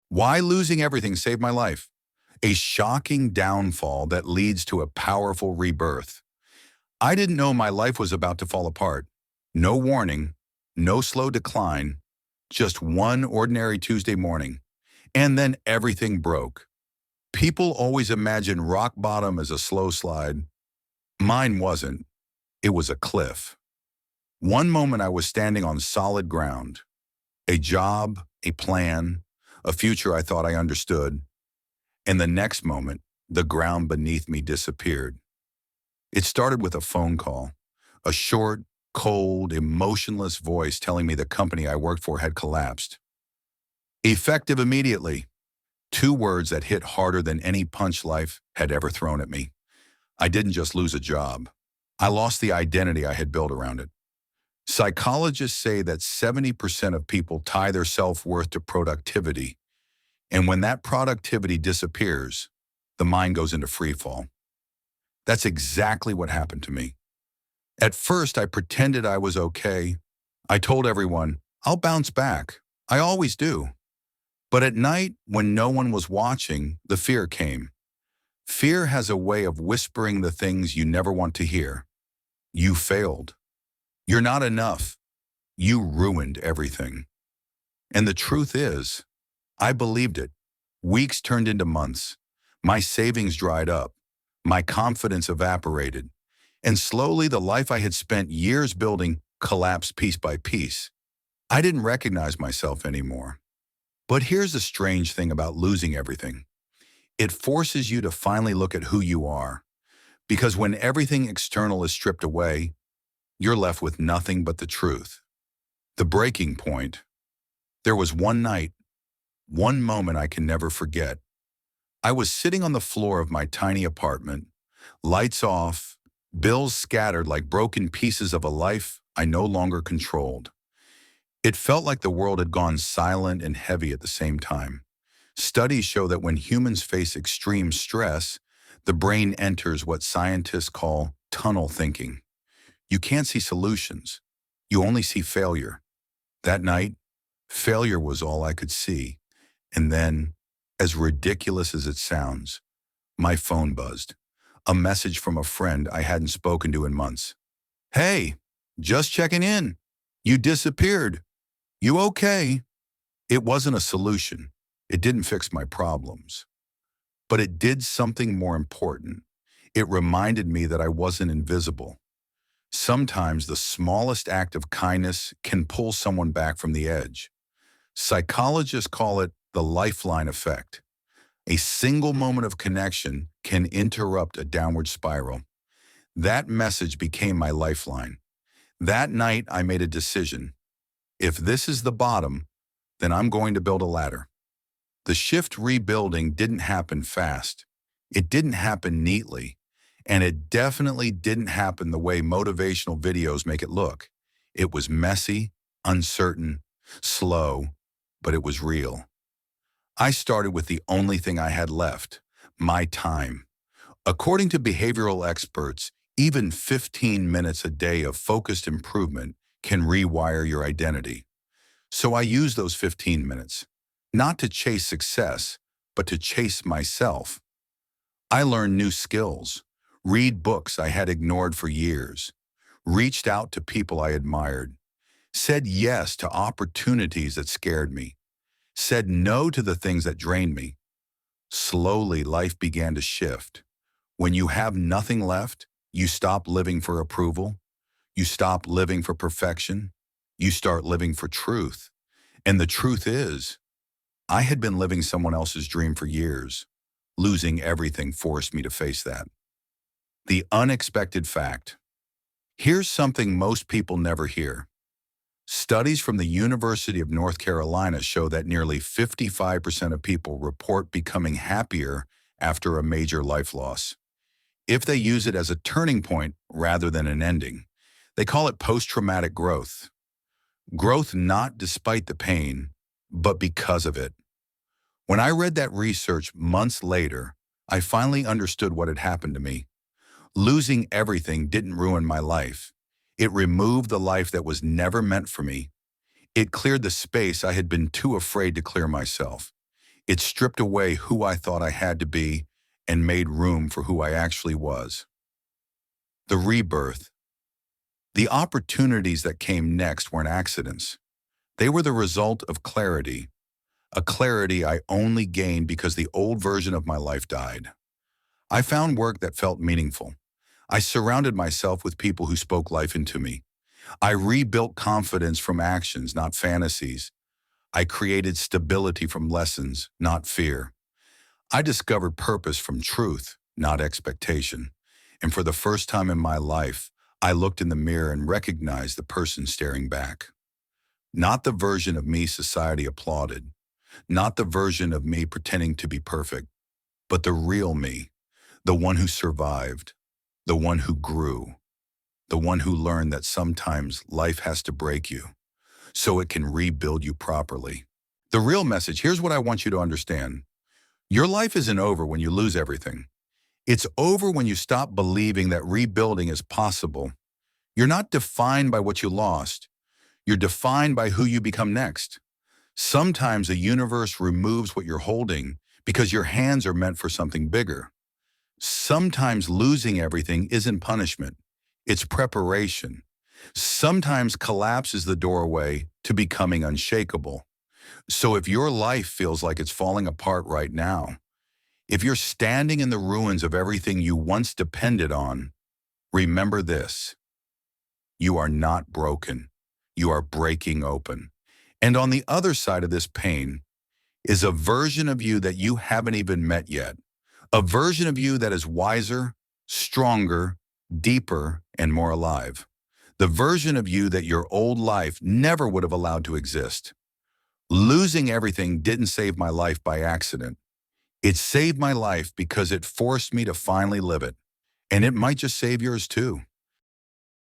Why losing everything saved my life? A shocking downfall that leads to a powerful rebirth. I didn't know my life was about to fall apart. No warning, no slow decline, just one ordinary Tuesday morning. And then everything broke. People always imagine rock bottom as a slow slide. Mine wasn't. It was a cliff. One moment I was standing on solid ground. A job, a plan, a future I thought I understood. And the next moment, the ground beneath me disappeared. It started with a phone call, a short, cold, emotionless voice telling me the company I worked for had collapsed. Effective immediately. Two words that hit harder than any punch life had ever thrown at me. I didn't just lose a job. I lost the identity I had built around it. Psychologists say that 70% of people tie their self-worth to productivity. And when that productivity disappears, the mind goes into free fall. That's exactly what happened to me. At first, I pretended I was okay. I told everyone, I'll bounce back. I always do. But at night, when no one was watching, the fear came. Fear has a way of whispering the things you never want to hear. You failed. You're not enough. You ruined everything. And the truth is, I believed it. Weeks turned into months. My savings dried up. My confidence evaporated. And slowly the life I had spent years building collapsed piece by piece. I didn't recognize myself anymore. But here's the strange thing about losing everything. It forces you to finally look at who you are. Because when everything external is stripped away, you're left with nothing but the truth. The breaking point. There was one night, one moment I can never forget. I was sitting on the floor of my tiny apartment, lights off, bills scattered like broken pieces of a life I no longer controlled. It felt like the world had gone silent and heavy at the same time. Studies show that when humans face extreme stress, the brain enters what scientists call tunnel thinking. You can't see solutions. You only see failure. That night, failure was all I could see. And then, as ridiculous as it sounds, my phone buzzed. A message from a friend I hadn't spoken to in months. Hey, just checking in. You disappeared. You okay? It wasn't a solution. It didn't fix my problems. But it did something more important. It reminded me that I wasn't invisible. Sometimes the smallest act of kindness can pull someone back from the edge. Psychologists call it the lifeline effect. A single moment of connection can interrupt a downward spiral. That message became my lifeline. That night, I made a decision. If this is the bottom, then I'm going to build a ladder. The shift rebuilding didn't happen fast. It didn't happen neatly. And it definitely didn't happen the way motivational videos make it look. It was messy, uncertain, slow, but it was real. I started with the only thing I had left, my time. According to behavioral experts, even 15 minutes a day of focused improvement can rewire your identity. So I used those 15 minutes, not to chase success, but to chase myself. I learned new skills, read books I had ignored for years, reached out to people I admired, said yes to opportunities that scared me, said no to the things that drained me. Slowly, life began to shift. When you have nothing left, you stop living for approval. You stop living for perfection. You start living for truth. And the truth is, I had been living someone else's dream for years. Losing everything forced me to face that. The unexpected fact. Here's something most people never hear. Studies from the University of North Carolina show that nearly 55% of people report becoming happier after a major life loss. If they use it as a turning point rather than an ending, they call it post-traumatic growth. Growth not despite the pain, but because of it. When I read that research months later, I finally understood what had happened to me. Losing everything didn't ruin my life. It removed the life that was never meant for me. It cleared the space I had been too afraid to clear myself. It stripped away who I thought I had to be and made room for who I actually was. The rebirth. The opportunities that came next weren't accidents. They were the result of clarity, a clarity I only gained because the old version of my life died. I found work that felt meaningful. I surrounded myself with people who spoke life into me. I rebuilt confidence from actions, not fantasies. I created stability from lessons, not fear. I discovered purpose from truth, not expectation. And for the first time in my life, I looked in the mirror and recognized the person staring back. Not the version of me society applauded, not the version of me pretending to be perfect, but the real me, the one who survived, the one who grew, the one who learned that sometimes life has to break you so it can rebuild you properly. The real message, here's what I want you to understand. Your life isn't over when you lose everything. It's over when you stop believing that rebuilding is possible. You're not defined by what you lost. You're defined by who you become next. Sometimes the universe removes what you're holding because your hands are meant for something bigger. Sometimes losing everything isn't punishment. It's preparation. Sometimes collapse is the doorway to becoming unshakable. So if your life feels like it's falling apart right now, if you're standing in the ruins of everything you once depended on, remember this: you are not broken. You are breaking open. And on the other side of this pain is a version of you that you haven't even met yet. A version of you that is wiser, stronger, deeper, and more alive. The version of you that your old life never would have allowed to exist. Losing everything didn't save my life by accident. It saved my life because it forced me to finally live it. And it might just save yours too.